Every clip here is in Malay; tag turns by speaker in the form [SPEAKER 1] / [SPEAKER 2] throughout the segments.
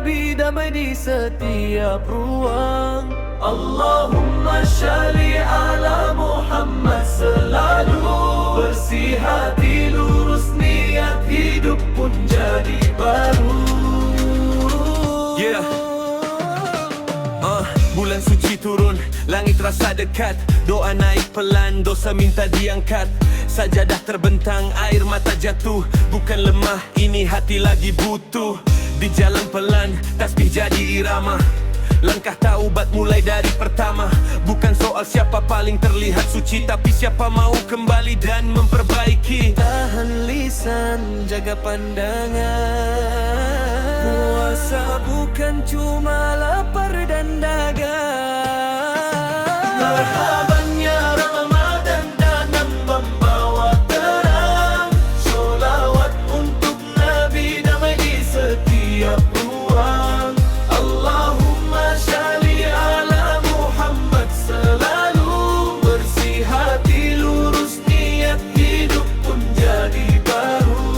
[SPEAKER 1] Nabi damai di setiap ruang. Allahumma sholli ala Muhammad selalu. Bersih hati, lurus niat, hidup pun jadi baru. Bulan suci turun, langit rasa dekat. Doa naik pelan, dosa minta diangkat. Sajadah terbentang, air mata jatuh. Bukan lemah, ini hati lagi butuh. Di jalan pelan, tasbih jadi irama. Langkah taubat mulai dari pertama. Bukan soal siapa paling terlihat suci, tapi siapa mau kembali dan memperbaiki. Tahan lisan, jaga pandangan. Puasa bukan cuma lapar dan dagang. Marhaban ya Ramadan datang membawa terang. Sholawat untuk Nabi damai di setiap ruang. Allahumma sholli ala Muhammad selalu. Bersih hati, lurus niat, hidup pun jadi baru.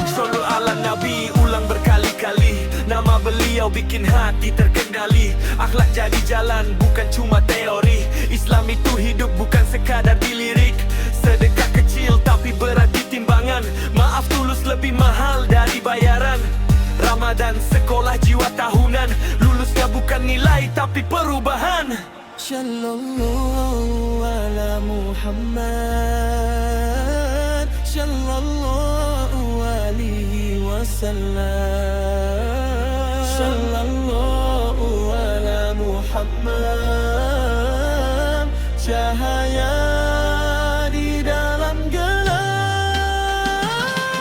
[SPEAKER 1] Shollu ala Nabi, ulang berkali-kali. Nama beliau bikin hati terkendali. Akhlak jadi jalan, bukan cuma teori. Islam itu hidup, bukan sekadar dilirik. Sedekah kecil tapi berat di timbangan. Maaf tulus lebih mahal dari bayaran. Ramadan sekolah jiwa tahunan. Lulusnya bukan nilai tapi perubahan. Shallallahu ala Muhammad, Shallallahu alaihi wasallam. Shallallahu ala Muhammad, cahaya di dalam gelap.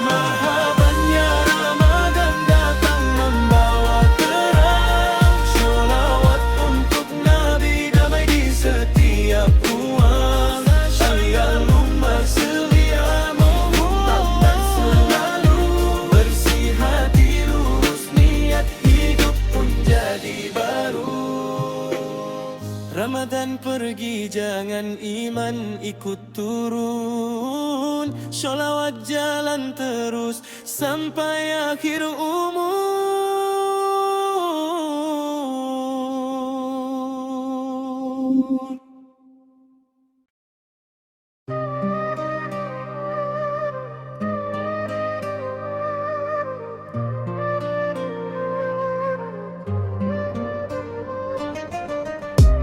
[SPEAKER 1] Marhaban ya Ramadan datang membawa terang. Sholawat untuk Nabi damai di setiap ruang. Allahumma sholli ala Muhammad selalu. Bersih hati, lurus niat, hidup pun jadi baru. Ramadan pergi, jangan iman ikut turun. Sholawat jalan terus sampai akhir umur.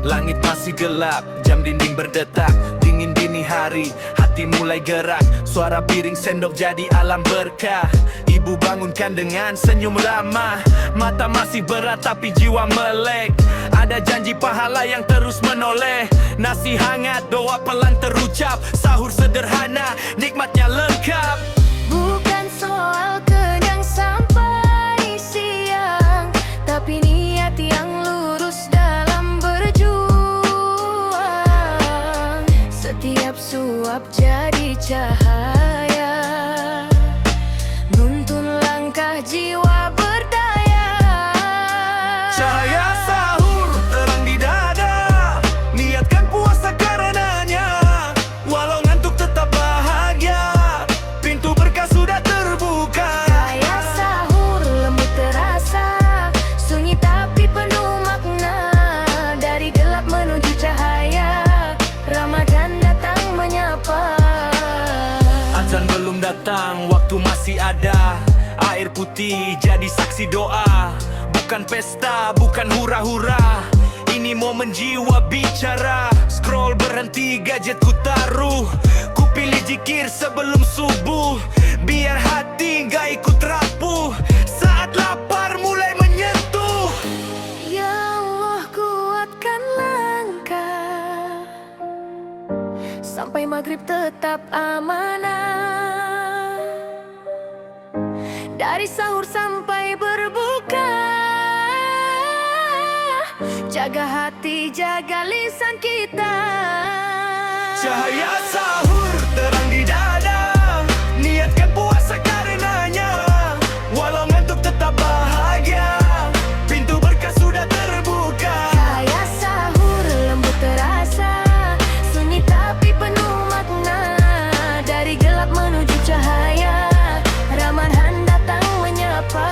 [SPEAKER 1] Langit masih gelap, jam dinding berdetak. Dingin dini hari, hati mulai gerak. Suara piring sendok jadi alam berkah. Ibu bangunkan dengan senyum ramah. Mata masih berat tapi jiwa melek. Ada janji pahala yang terus menoleh. Nasi hangat, doa pelan terucap. Sahur sederhana, nikmatnya lengkap.
[SPEAKER 2] Bukan soal kenyang sampai siang, tapi niat yang lurus dalam berjuang. Setiap suap jadi cahaya, nuntun langkah jiwa berdaya.
[SPEAKER 1] Cahaya sahur terang di dada, niatkan puasa karenanya. Walau ngantuk tetap bahagia, pintu berkah sudah terbuka.
[SPEAKER 2] Cahaya sahur lembut terasa, sunyi tapi penuh makna. Dari gelap menuju cahaya, Ramadan datang menyapa.
[SPEAKER 1] Azan belum datang, waktu masih ada. Air putih jadi saksi doa. Bukan pesta, bukan hura-hura. Ini momen jiwa bicara. Scroll berhenti, gadgetku taruh. Ku pilih zikir sebelum subuh, biar hati gak ikut rapuh. Saat lapar mulai menyentuh.
[SPEAKER 2] Ya Allah, kuatkan langkah sampai maghrib tetap amanah. Dari sahur sampai berbuka, jaga hati, jaga lisan kita.
[SPEAKER 1] Cahaya sahur terang di dada, niatkan puasa karenanya. Walau ngantuk tetap bahagia, pintu berkah sudah terbuka.
[SPEAKER 2] Cahaya sahur lembut terasa, sunyi tapi penuh makna. Dari gelap menuju cahaya, Ramadan datang menyapa.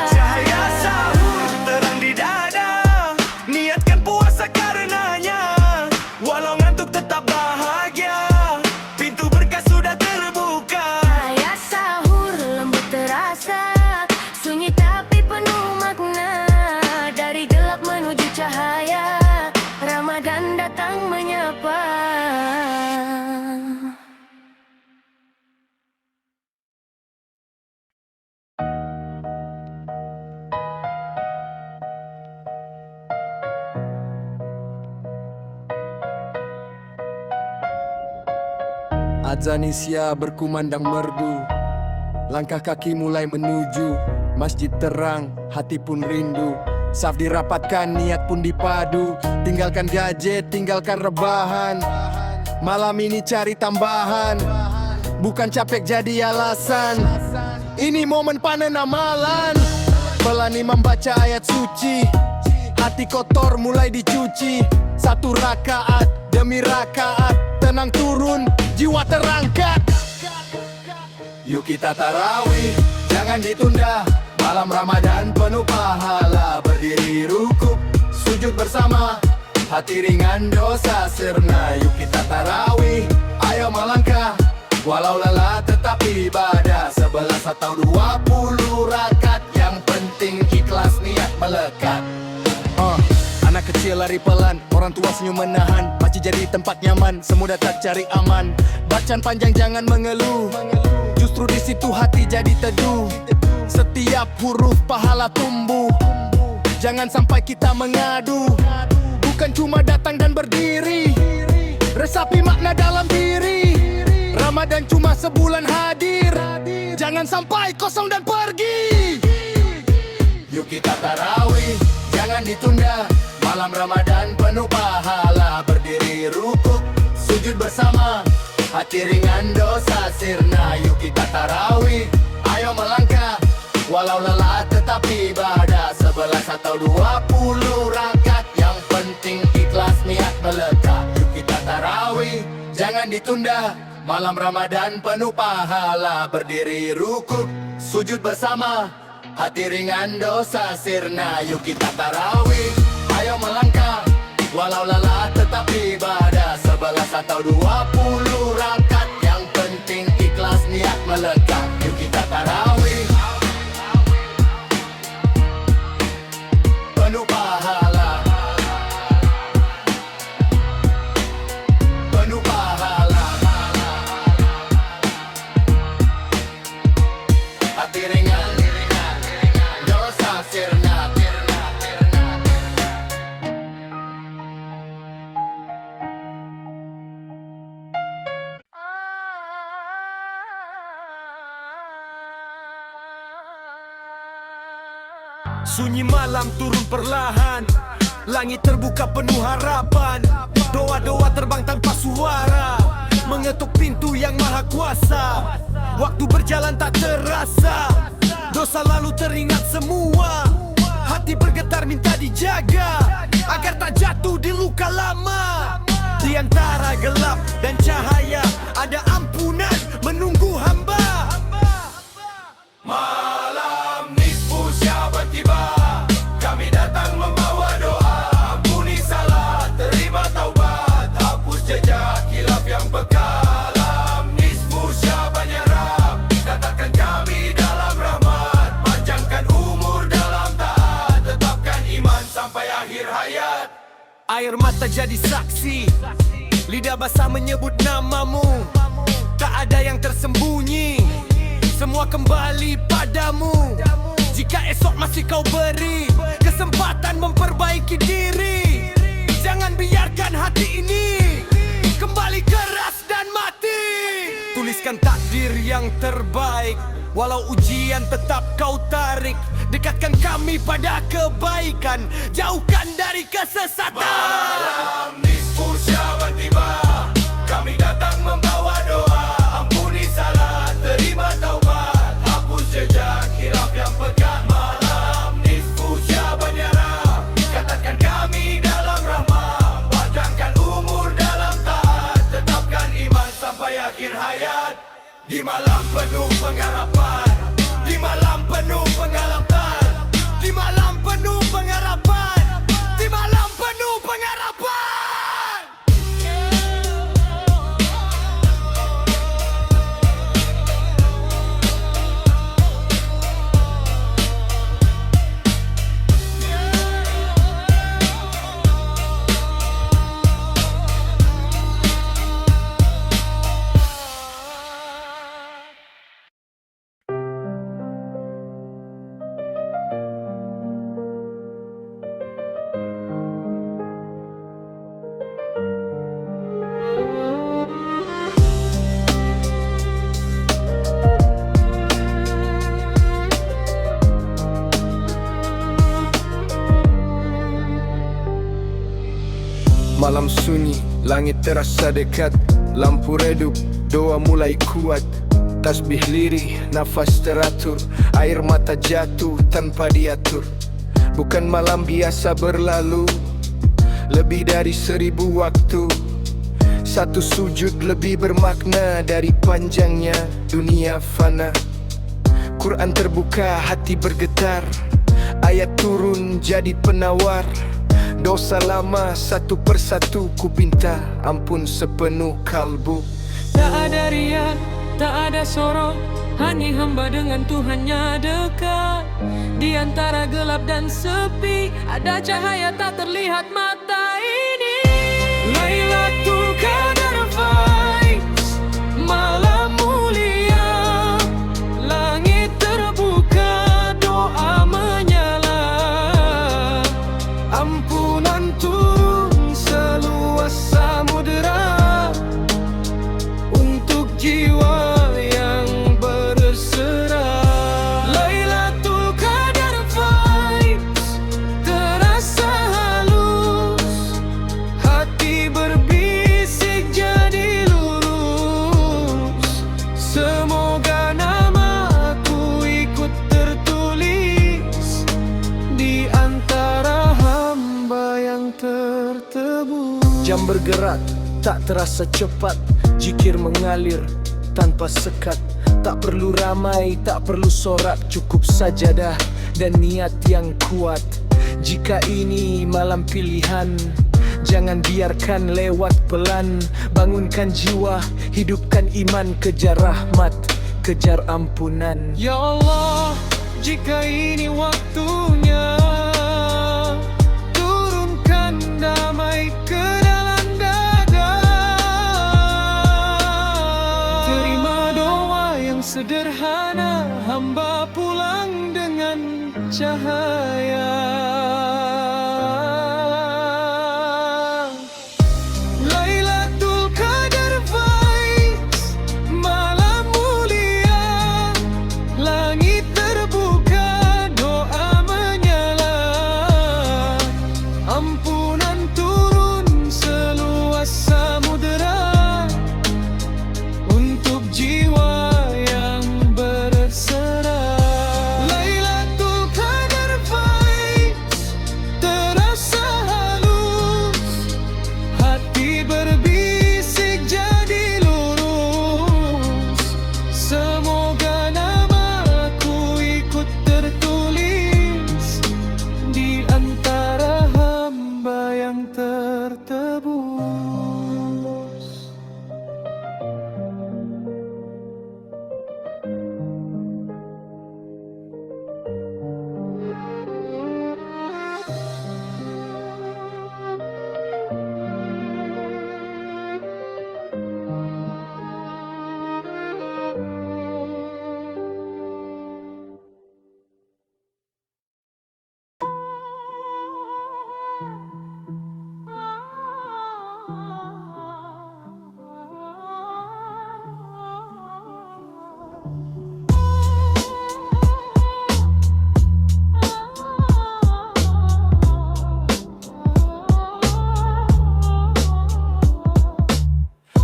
[SPEAKER 3] Azan isya berkumandang merdu, langkah kaki mulai menuju masjid terang, hati pun rindu. Saf dirapatkan, niat pun dipadu. Tinggalkan gadget, tinggalkan rebahan. Malam ini cari tambahan, bukan capek jadi alasan. Ini momen panen amalan. Pelani membaca ayat suci, hati kotor mulai dicuci. Satu rakaat demi rakaat, tenang turun, jiwa terangkat. Yuk kita tarawih, jangan ditunda. Malam Ramadan penuh pahala. Berdiri rukuk, sujud bersama, hati ringan dosa sirna. Yuk kita tarawih, ayo melangkah. Walau lelah tetap ibadah. 11 atau 20 rakaat, yang penting ikhlas niat melekat. Anak kecil lari pelan, orang tua senyum menahan. Masjid jadi tempat nyaman, semudah tak cari aman. Bacaan panjang jangan mengeluh, justru di situ hati jadi teduh. Setiap huruf pahala tumbuh. Jangan sampai kita mengadu, bukan cuma datang dan berdiri. Resapi makna dalam diri. Ramadan cuma sebulan hadir, jangan sampai kosong dan pergi. Yuk kita tarawih, jangan ditunda. Malam Ramadan penuh pahala. Berdiri rukuk, sujud bersama, hati ringan dosa sirna. Yuk kita tarawih, ayo melangkah. Walau lelah tetap ibadah. 11 atau 20 rakaat, yang penting ikhlas niat melekat. Yuk kita tarawih, jangan ditunda. Malam Ramadan penuh pahala. Berdiri rukuk, sujud bersama, hati ringan dosa sirna. Yuk kita tarawih, ayo melangkah. Walau lelah tetap ibadah. 11 atau 20 rakaat, yang penting ikhlas niat melekat. Yuk kita tarawih, penuh pahala. Penuh pahala. Hati ringan dosa sirna.
[SPEAKER 1] Sunyi malam turun perlahan, langit terbuka penuh harapan. Doa-doa terbang tanpa suara, mengetuk pintu yang maha kuasa. Waktu berjalan tak terasa, dosa lalu teringat semua. Hati bergetar minta dijaga, agar tak jatuh di luka lama. Di antara gelap dan cahaya, ada ampunan menunggu hamba. Malam nisfu Syaban tiba, kami datang membawa doa. Ampuni salah, terima taubat, hapus jejak khilaf yang bekalam. Nisfu Syaban ya Rab, katakan kami dalam rahmat. Panjangkan umur dalam taat, tetapkan iman sampai akhir hayat. Air mata jadi saksi, lidah basah menyebut namamu. Tak ada yang tersembunyi, semua kembali padamu. Jika esok masih kau beri kesempatan memperbaiki diri, jangan biarkan hati ini kembali keras dan mati. Tuliskan takdir yang terbaik, walau ujian tetap kau tarik. Dekatkan kami pada kebaikan, jauhkan dari kesesatan. Malam nisfu Syaban tiba, kami datang membawa doa. Ampuni salah, terima taubat, hapus jejak khilaf yang pekat. Malam nisfu Syaban ya Rab, katakan kami dalam rahmat. Panjangkan umur dalam taat, tetapkan iman sampai akhir hayat. Di malam penuh pengharapan, di malam penuh pengharapan, di malam penuh pengharapan, di malam penuh pengharapan.
[SPEAKER 3] sunyi, langit terasa dekat. Lampu redup, doa mulai kuat. Tasbih lirih, nafas teratur. Air mata jatuh tanpa diatur. Bukan malam biasa berlalu, lebih dari 1000 waktu. Satu sujud lebih bermakna dari panjangnya dunia fana. Quran terbuka, hati bergetar. Ayat turun jadi penawar. Dosa lama satu persatu ku pinta ampun sepenuh kalbu.
[SPEAKER 4] Tak ada riak, tak ada sorot, hanya hamba dengan Tuhannya dekat. Di antara gelap dan sepi, ada cahaya tak terlihat mata ini. Lailatul Qadar vibes, malam mulia, langit terbuka, doa menyala. Ampunan turun seluas samudera untuk jiwa yang berserah. Lailatul Qadar vibes terasa halus, hati berbisik jadi lurus. Semoga namaku ikut tertulis di antara hamba yang tertebus.
[SPEAKER 3] Jam bergerak, tak terasa cepat. Zikir mengalir tanpa sekat. Tak perlu ramai, tak perlu sorak. Cukup sajadah dan niat yang kuat. Jika ini malam pilihan, jangan biarkan lewat pelan. Bangunkan jiwa, hidupkan iman. Kejar rahmat, kejar ampunan.
[SPEAKER 4] Ya Allah, jika ini waktunya, turunkan damai ke dalam dada. Terima doa yang sederhana, hamba pulang dengan cahaya. Lailatul Qadar vibes, malam mulia, langit terbuka, doa menyala. Ampunan turun seluas samudera untuk jiwa yang berserah. Lailatul Qadar vibes terasa halus, hati berbisik jadi lurus. Semoga namaku ikut tertulis di antara hamba yang tertebus.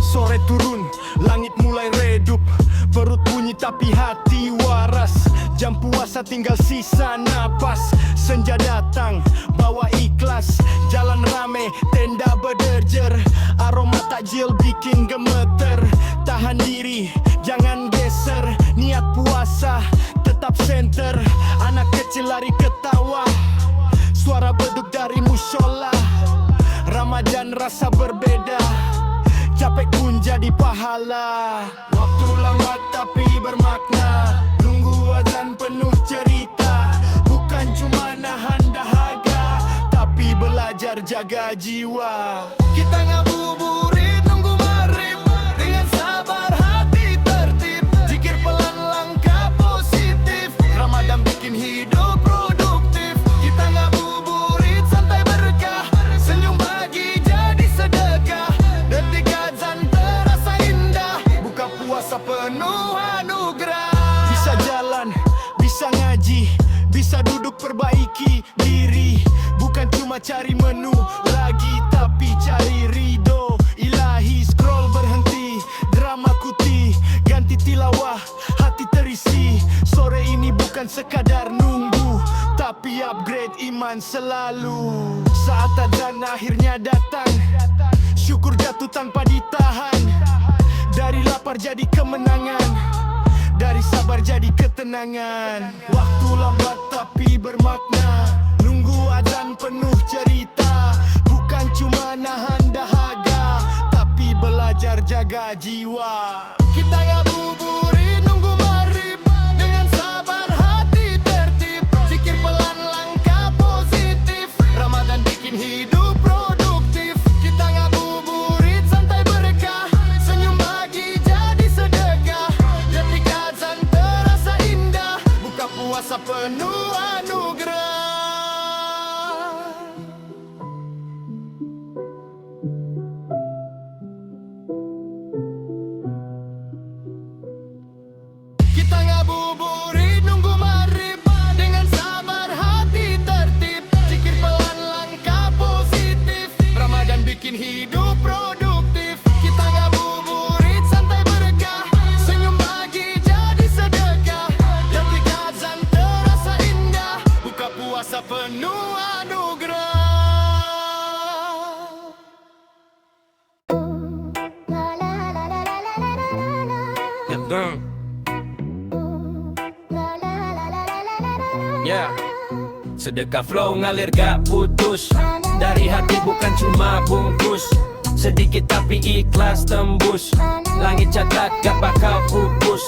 [SPEAKER 1] Sore turun, langit mulai redup. Perut bunyi tapi hati waras. Jam puasa tinggal sisa napas. Senja datang, bawa ikhlas. Jalan rame, tenda berderjer. Aroma takjil bikin gemeter. Tahan diri, jangan geser. Niat puasa, tetap center. Anak kecil lari ketawa. Suara beduk dari musyola. Ramadan rasa berbeda. Capek pun jadi pahala. Waktu lambat tapi bermakna. Tunggu azan penuh cerita. Bukan cuma nahan dahaga, tapi belajar jaga jiwa. Kita ngabuburit nunggu maghrib. Dengan sabar hati tertib. Zikir pelan langkah positif. Ramadan bikin hidup produktif. Kita ngabuburit santai berkah. Senyum bagi jadi sedekah. Detik azan terasa indah. Buka puasa penuh anugerah. Bisa jalan, bisa ngaji, bisa duduk perbaiki diri. Bukan cuma cari menu lagi, tapi cari ridha.
[SPEAKER 5] hati terisi. Sore ini bukan sekadar nunggu, tapi upgrade iman selalu. Saat adzan akhirnya datang, syukur jatuh tanpa ditahan. Dari lapar jadi kemenangan, dari sabar jadi ketenangan. Waktu lambat tapi bermakna, nunggu adzan penuh cerita. Bukan cuma nahan dahaga, tapi belajar jaga jiwa. Kita ngabuburit nunggu maghrib, dengan sabar hati tertib. Zikir pelan langkah positif, Ramadan bikin hidup produktif. Kita ngabuburit santai berkah, senyum bagi jadi sedekah. Detik azan terasa indah, buka puasa penuh anugerah. Kita ngabuburit nunggu maghrib, dengan sabar hati tertib. Zikir pelan langkah positif, Ramadan bikin hidup produktif. Kita ngabuburit santai berkah, senyum bagi jadi sedekah. Detik azan terasa indah, buka puasa penuh anugerah.
[SPEAKER 1] Yeah. Sedekah flow ngalir gak putus, dari hati bukan cuma bungkus. Sedikit tapi ikhlas tembus, langit catat gak bakal pupus.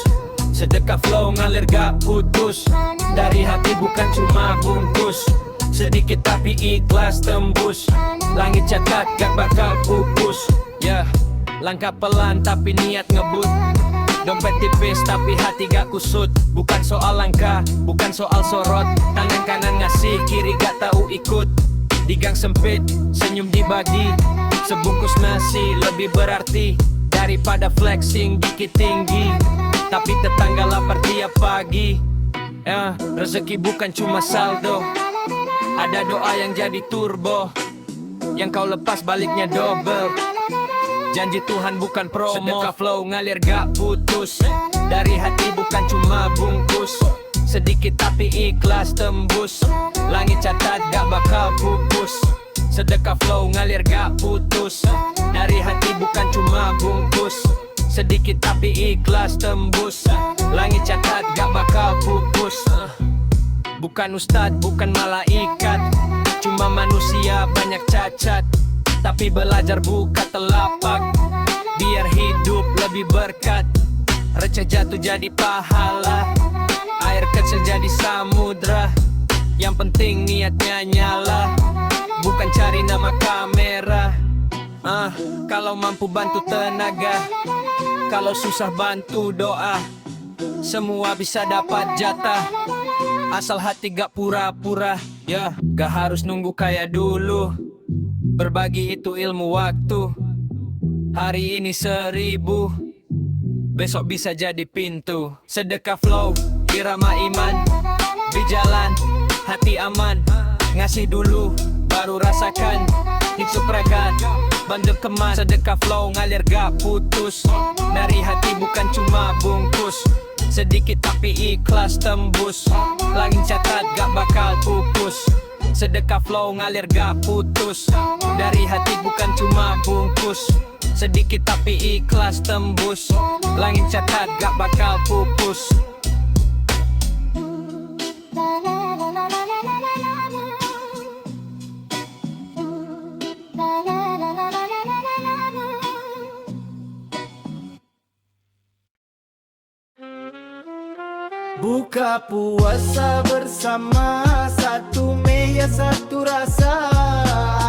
[SPEAKER 1] Sedekah flow ngalir gak putus, dari hati bukan cuma bungkus. Sedikit tapi ikhlas tembus, langit catat gak bakal pupus. Yeah. Langkah pelan tapi niat ngebut, dompet tipis tapi hati gak kusut. Bukan soal langkah, bukan soal sorot. Tangan kanan ngasih, kiri gak tahu ikut. Di gang sempit, senyum dibagi. Sebungkus nasi lebih berarti daripada flexing dikit tinggi. Tapi tetangga lapar tiap pagi. Rezeki bukan cuma saldo, ada doa yang jadi turbo. Yang kau lepas baliknya double. Janji Tuhan bukan promo. Sedekah flow ngalir gak putus, dari hati bukan cuma bungkus. Sedikit tapi ikhlas tembus, langit catat gak bakal pupus. Sedekah flow ngalir gak putus, dari hati bukan cuma bungkus. Sedikit tapi ikhlas tembus, langit catat gak bakal pupus. Bukan ustad, bukan malaikat, cuma manusia banyak cacat. Tapi belajar buka telapak, biar hidup lebih berkat. Receh jatuh jadi pahala, air kecil jadi samudra. Yang penting niatnya nyala, bukan cari nama kamera. Kalau mampu bantu tenaga, kalau susah bantu doa. Semua bisa dapat jatah, asal hati gak pura-pura. Ya, gak harus nunggu kayak dulu, berbagi itu ilmu waktu. Hari ini 1000, besok bisa jadi pintu. Sedekah flow, irama iman. Di jalan, hati aman. Ngasih dulu, baru rasakan. Itu prekat, bandel kemas. Sedekah flow ngalir gak putus, dari hati bukan cuma bungkus. Sedikit tapi ikhlas tembus, langit catat gak bakal pupus. Sedekah flow ngalir gak putus, dari hati bukan cuma bungkus. Sedikit tapi ikhlas tembus, langit catat gak bakal pupus.
[SPEAKER 5] Buka puasa bersama, satu meja satu rasa.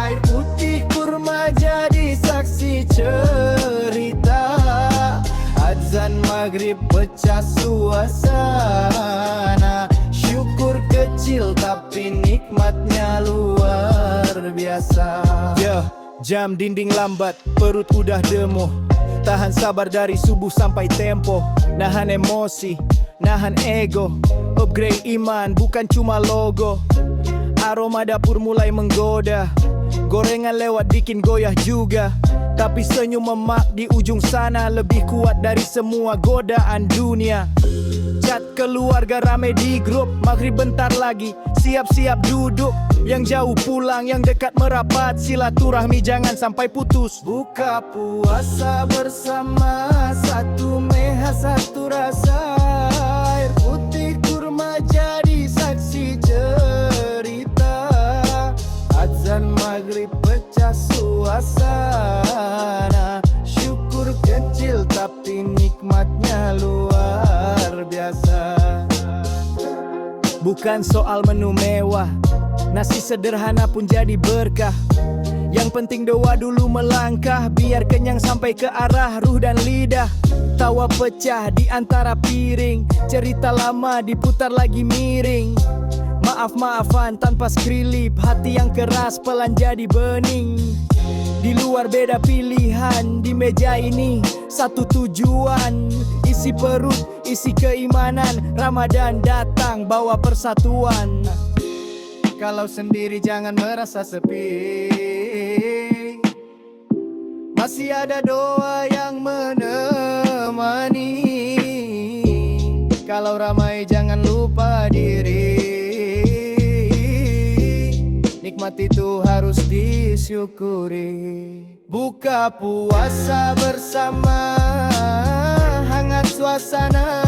[SPEAKER 5] Air putih kurma jadi saksi cerita. Azan maghrib pecah suasana. Syukur kecil tapi nikmatnya luar biasa. Jam dinding lambat, perut udah demo. Tahan sabar dari subuh sampai tempo. Nahan emosi, nahan ego. Upgrade iman bukan cuma logo. Aroma dapur mulai menggoda. Gorengan lewat bikin goyah juga. Tapi senyum emak di ujung sana lebih kuat dari semua godaan dunia.
[SPEAKER 6] dekat, keluarga rame di grup. Maghrib bentar lagi, siap-siap duduk. Yang jauh pulang, yang dekat merapat. Silaturahmi jangan sampai putus. Buka puasa bersama, satu meha satu rasa. Air putih kurma jadi saksi cerita. Azan maghrib pecah suasana. Syukur kecil tapi nikmatnya luar biasa. Bukan soal menu mewah, nasi sederhana pun jadi berkah. Yang penting doa dulu melangkah, biar kenyang sampai ke arah ruh dan lidah. Tawa pecah di antara piring, cerita lama diputar lagi miring. Maaf-maafan tanpa skrip, hati yang keras pelan jadi bening. Di luar beda pilihan, di meja ini satu tujuan. Isi perut, isi keimanan, Ramadan datang bawa persatuan. Kalau sendiri jangan merasa sepi, masih ada doa yang menemani. Kalau ramai jangan lupa diri, nikmat itu harus disyukuri. Buka puasa bersama, hangat suasana.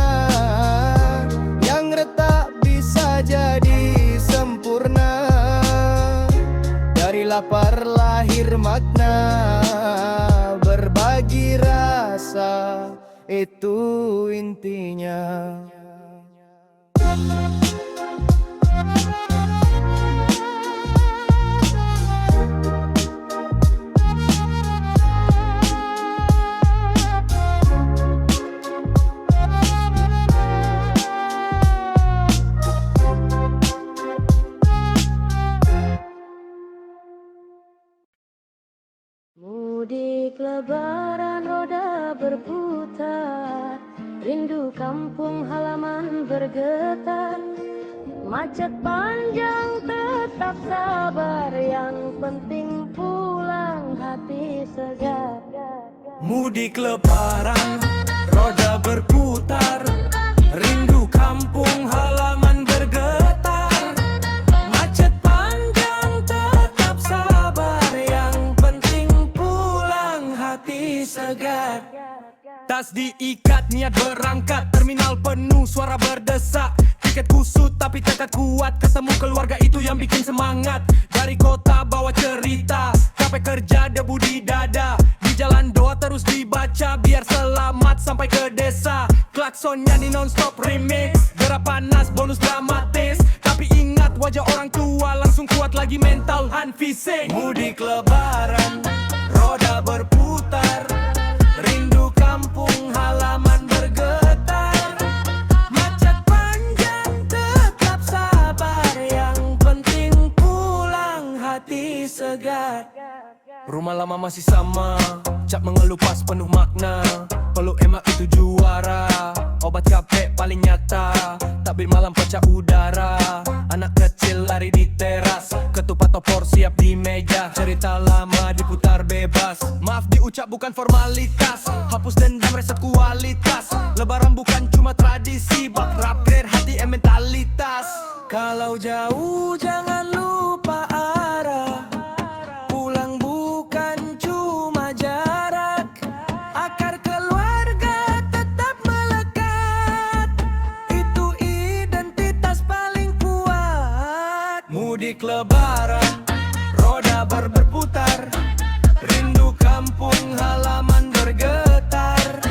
[SPEAKER 6] Yang retak bisa jadi sempurna. Dari lapar lahir makna, berbagi rasa, itu intinya.
[SPEAKER 2] Mudik lebaran roda berputar, rindu kampung halaman bergetar. Macet panjang tetap sabar, yang penting pulang hati segar.
[SPEAKER 1] Mudik lebaran, roda berputar, rindu kampung halaman bergetar. Macet panjang tetap sabar, yang penting pulang hati segar. Tas diikat, niat berangkat, terminal penuh, suara berdesak. Tiket kusut tapi tekad kuat, ketemu keluarga itu yang bikin semangat. Dari kota bawa cerita, capek kerja debu di dada. Di jalan doa terus dibaca, biar selamat sampai ke desa. Klaksonnya di non-stop remix, gerak panas bonus dramatis. Tapi ingat wajah orang tua, langsung kuat lagi mental and fisik. Mudik lebaran, roda berputar, rindu kampung halaman bergetar. Macet panjang tetap sabar, yang penting pulang hati segar. Rumah lama masih sama, cap mengeluh pas penuh makna. Peluk emak itu juara, obat capek paling nyata. Takbir malam pecah udara, anak kecil lari di teras. Ketupat opor siap di meja, cerita lama diputar bebas. Maaf diucap bukan formalitas, hapus dendam reset kualitas. Lebaran bukan cuma tradisi, bak upgrade hati mentalitas. Kalau jauh jangan lupa arah, pulang bukan cuma jarak. Akar keluarga tetap melekat, itu identitas paling kuat. Mudik lebaran, roda berputar, rindu kampung halaman bergetar.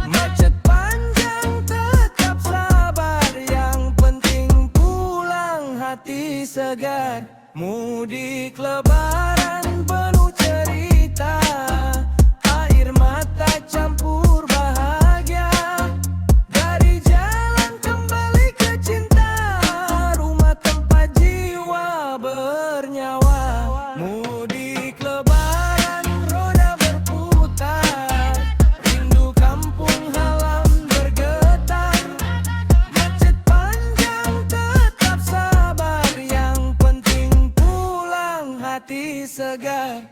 [SPEAKER 1] Macet panjang tetap sabar, yang penting pulang hati segar. Mudik lebaran penuh cerita, air mata campur bahagia. Dari jalan kembali ke cinta, rumah tempat jiwa bernyawa. Mudik lebaran, roda berputar, rindu kampung halaman bergetar. Macet panjang tetap sabar, yang penting pulang hati segar.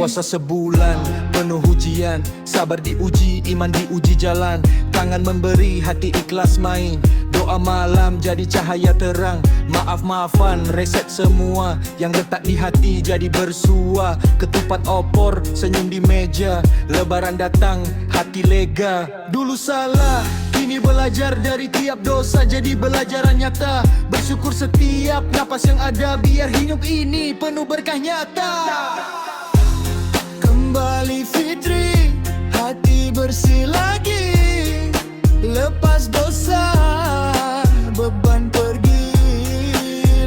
[SPEAKER 6] Puasa sebulan, penuh ujian. Sabar diuji, iman diuji jalan. Tangan memberi, hati ikhlas main. Doa malam jadi cahaya terang. Maaf-maafan, reset semua. Yang letak di hati jadi bersua. Ketupat opor, senyum di meja. Lebaran datang, hati lega. Dulu salah, kini belajar dari tiap dosa. Jadi belajaran nyata. Bersyukur setiap napas yang ada. Biar hidup ini penuh berkah nyata. Kembali fitri, hati bersih lagi. Lepas dosa, beban pergi.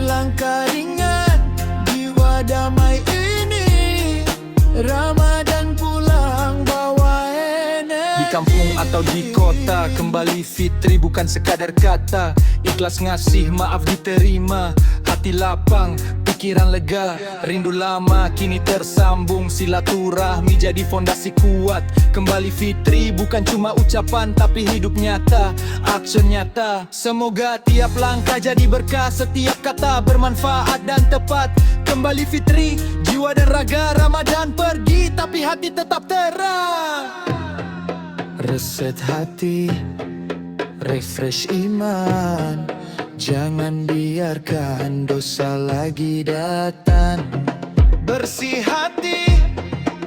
[SPEAKER 6] Langkah ringan, jiwa damai ini. Ramadan pulang bawa energi. Di kampung atau di kota, kembali fitri bukan sekadar kata. Ikhlas ngasih, maaf diterima. Hati lapang, pikiran lega. Rindu lama kini tersambung. Silaturahmi jadi fondasi kuat. Kembali fitri bukan cuma ucapan, tapi hidup nyata, action nyata. Semoga tiap langkah jadi berkah. Setiap kata bermanfaat dan tepat. Kembali fitri, jiwa dan raga. Ramadan pergi, tapi hati tetap terang. Reset hati, refresh iman. Jangan biarkan dosa lagi datang. Bersih hati,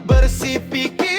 [SPEAKER 6] bersih pikir.